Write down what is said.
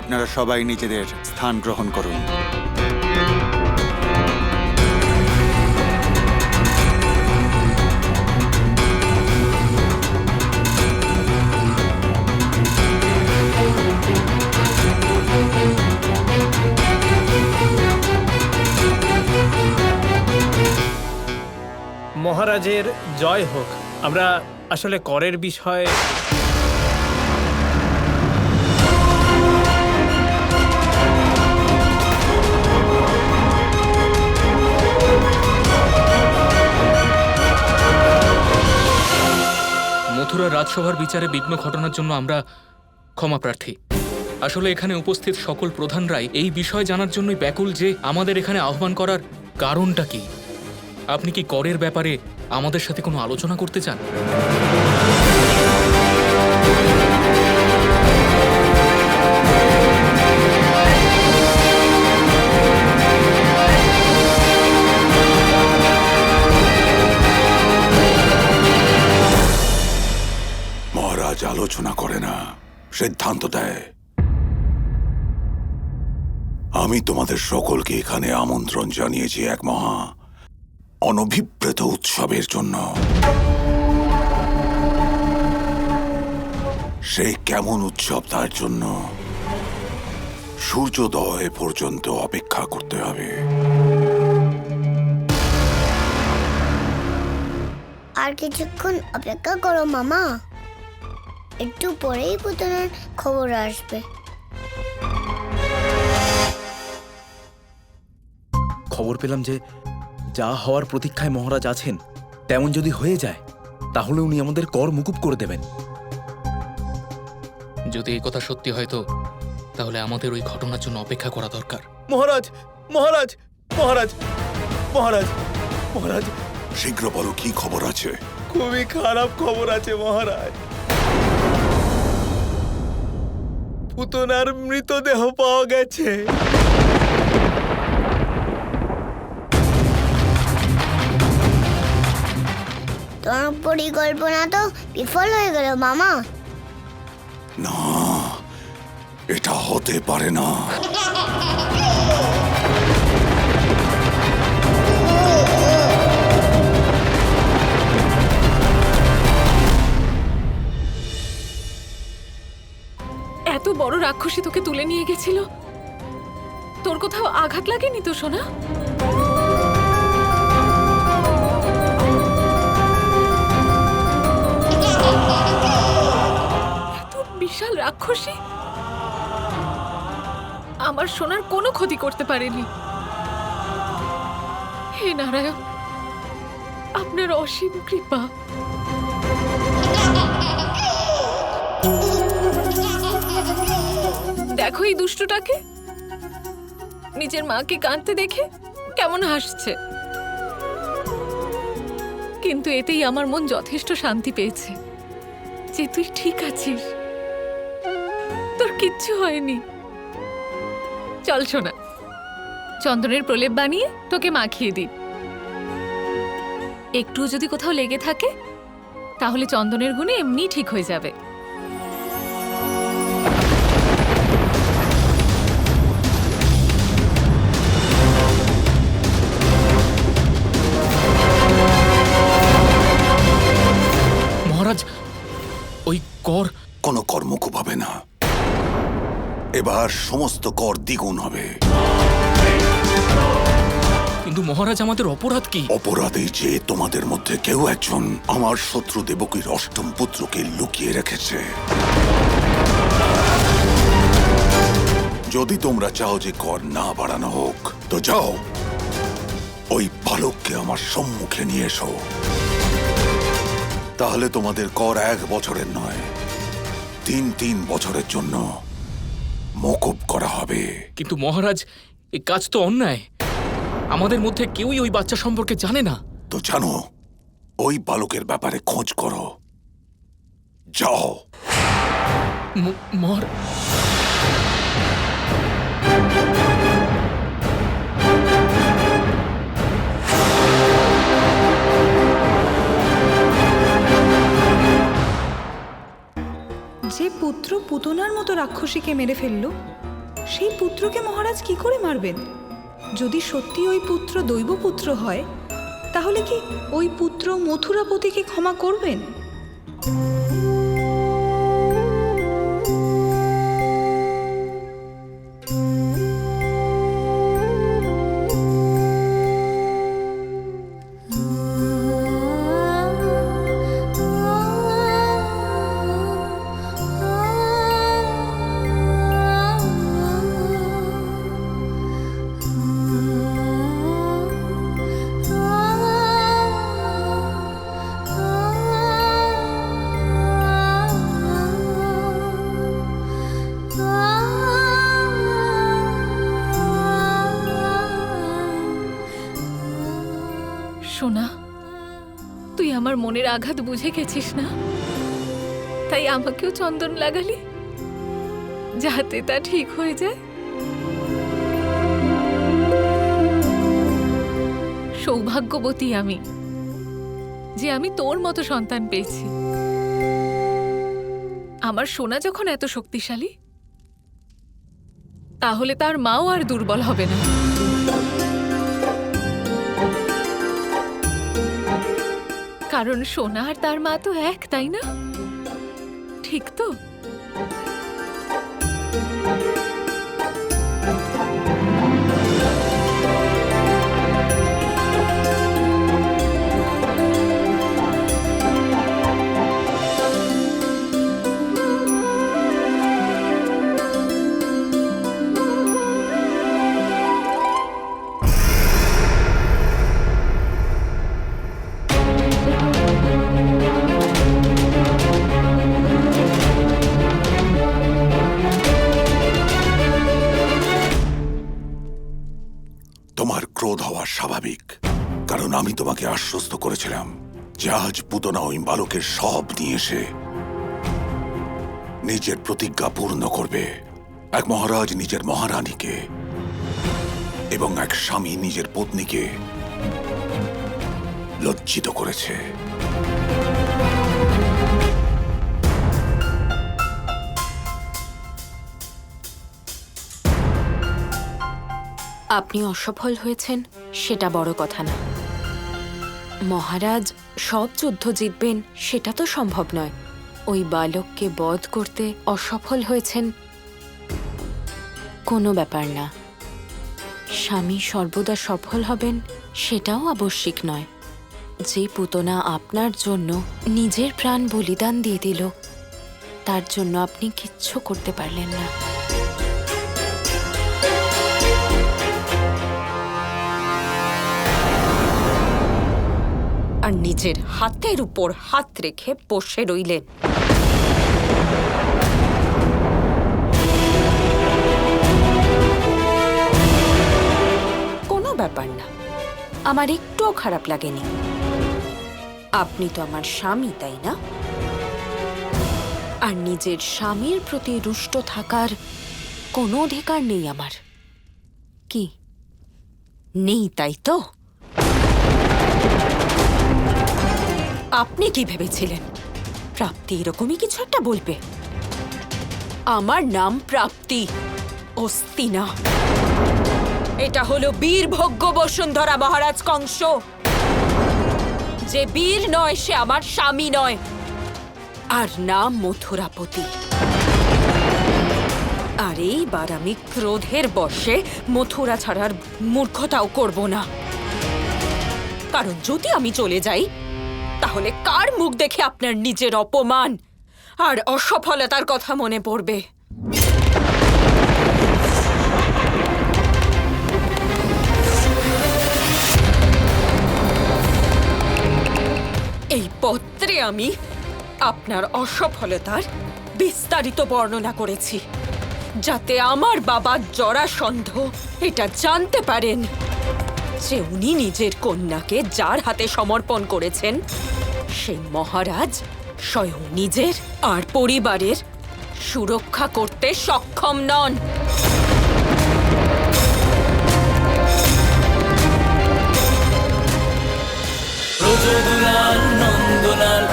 আপনারা সবাই নিজেদের স্থান গ্রহণ করুন। মহারাজের জয় হোক। আমরা আসলে করের বিষয়ে মথুরা রাজসভার বিচারে বিঘ্ন ঘটনার জন্য আমরা ক্ষমা প্রার্থী। আসলে এখানে উপস্থিত সকল প্রধানরাই এই বিষয় জানার জন্যই ব্যাকুল যে আমাদের এখানে আহ্বান করার কারণটা কি। আপনি কি করের ব্যাপারে আমাদের সাথে কোনো আলোচনা করতে চান? মহারাজ আলোচনা করে না, সিদ্ধান্ত দেয়। আমি তোমাদের সকলকে এখানে আমন্ত্রণ জানিয়েছি এক মহা অনভিপ্রেত উৎসবের জন্য। সে কেমন উৎসব তার জন্য সূর্যোদয় পর্যন্ত অপেক্ষা করতে হবে। আর কিছুক্ষণ অপেক্ষা করো মামা, একটু পরেই পুতনার খবর আসবে। খবর পেলাম যে যা হওয়ার প্রতীক্ষায় মহারাজ আছেন তেমন যদি হয়ে যায় তাহলে উনি আমাদের কর মুকুব করে দেবেন। যদি এই কথা সত্যি হয় তো তাহলে আমাদের ওই ঘটনার জন্য অপেক্ষা করা দরকার। মহারাজ মহারাজ মহারাজ মহারাজ মহারাজ শীঘ্র বলো, কি খবর আছে? খুবই খারাপ খবর আছে মহারাজ। পুতনার মৃতদেহ পাওয়া গেছে। তোমার পরিকল্পনা তো বিফল হয়ে গেল মামা। না, এটা হতে পারে না। এত বড় রাক্ষসী তোকে তুলে নিয়ে গেছিল, তোর কোথাও আঘাত লাগেনি তো সোনা? এত বিশাল রাক্ষসী আমার সোনার কোনো ক্ষতি করতে পারেনি। হে নারায়ণ, আপনার অসীম কৃপা। দেখো এই দুষ্টটাকে, নিজের মাকে কাঁদতে দেখে কেমন হাসছে, কিন্তু এতেই আমার মন যথেষ্ট শান্তি পেয়েছে যে তুই ঠিক আছিস, তোর কিচ্ছু হয়নি। চল সোনা, চন্দনের প্রলেপ বানিয়ে তোকে মাখিয়ে দিই। একটু যদি কোথাও লেগে থাকে তাহলে চন্দনের গুণে এমনি ঠিক হয়ে যাবে। মহারাজ, ওই কর কোনো কর মুকুব হবে না। এবার সমস্ত কর দ্বিগুণ হবে। কিন্তু মহারাজ, আমাদের অপরাধ কি? অপরাধী যে তোমাদের মধ্যে কেউ একজন আমার শত্রু দেবকীর অষ্টম পুত্রকে লুকিয়ে রেখেছে। যদি তোমরা চাও যে কর না বাড়ানো হোক তো যাও, ওই বালককে আমার সম্মুখে নিয়ে এসো। তাহলে তোমাদের কর 1 বছরের নয়, 3 বছরের জন্য মকুব করা হবে। কিন্তু মহারাজ, এই কাজ তো অন্যায়। আমাদের মধ্যে কেউই ওই বাচ্চা সম্পর্কে জানে না। তো জানো, ওই বালকের ব্যাপারে খোঁজ করো। যাও। যে পুত্র পুতনার মতো রাক্ষসীকে মেরে ফেললো, সেই পুত্রকে মহারাজ কি করে মারবেন? যদি সত্যি ওই পুত্র দৈবপুত্র হয়, তাহলে কি ওই পুত্র মথুরাপতিকে ক্ষমা করবেন? সোনা, তুই আমার মনের আঘাত বুঝে গেছিস না, তাই আমাকেও চন্দন লাগালি যাতে তা ঠিক হয়ে যায়। সৌভাগ্যবতী আমি যে আমি তোর মতো সন্তান পেয়েছি। আমার সোনা যখন এত শক্তিশালী, তাহলে তার মাও আর দুর্বল হবে না। কারণ সোনা আর তার মা তো এক, তাই না? ঠিক তো? তোমার ক্রোধ হওয়া স্বাভাবিক, কারণ আমি তোমাকে আশ্বস্ত করেছিলাম যে আজ পুতনা ওই বালকের সব নিয়ে এসে নিজের প্রতিজ্ঞা পূর্ণ করবে। এক মহারাজ নিজের মহারানীকে এবং এক স্বামী নিজের পত্নীকে লজ্জিত করেছে। আপনি অসফল হয়েছেন সেটা বড় কথা না। মহারাজ সব যুদ্ধ জিতবেন সেটা তো সম্ভব নয়। ওই বালককে বধ করতে অসফল হয়েছেন কোনো ব্যাপার না। স্বামী সর্বদা সফল হবেন সেটাও আবশ্যিক নয়। যে পুতনা আপনার জন্য নিজের প্রাণ বলিদান দিয়ে দিল, তার জন্য আপনি কিচ্ছু করতে পারলেন না। আর নিজের হাতের উপর হাত রেখে বসে রইলেন। কোনো ব্যাপার না, আমার একটুও খারাপ লাগেনি। আপনি তো আমার স্বামী, তাই না? আর নিজের স্বামীর প্রতি রুষ্ট থাকার কোনো অধিকার নেই আমার। কি নেই, তাই তো? আপনি কি ভেবেছিলেন প্রাপ্তি এরকমই কিছু একটা বলবে? আমার নাম প্রাপ্তি, অস্তি না। এটা হলো বীরভোগ্য বসুন্ধরা মহারাজ কংস। যে বীর নয় সে আমার স্বামী নয়, আর নাম মথুরাপতি। আর এইবার আমি ক্রোধের বশে মথুরা ছাড়ার মূর্খতাও করব না। কারণ যদি আমি চলে যাই, তাহলে কার মুখ দেখে আপনার নিজের অপমান আর অসফলতার কথা মনে পড়বে? এই পত্রে আমি আপনার অসফলতার বিস্তারিত বর্ণনা করেছি, যাতে আমার বাবা জরাসন্ধ এটা জানতে পারেন যে উনি নিজের কন্যাকে যার হাতে সমর্পণ করেছেন, সেই মহারাজ স্বয়ং নিজের আর পরিবারের সুরক্ষা করতে সক্ষম নন। নন্দলাল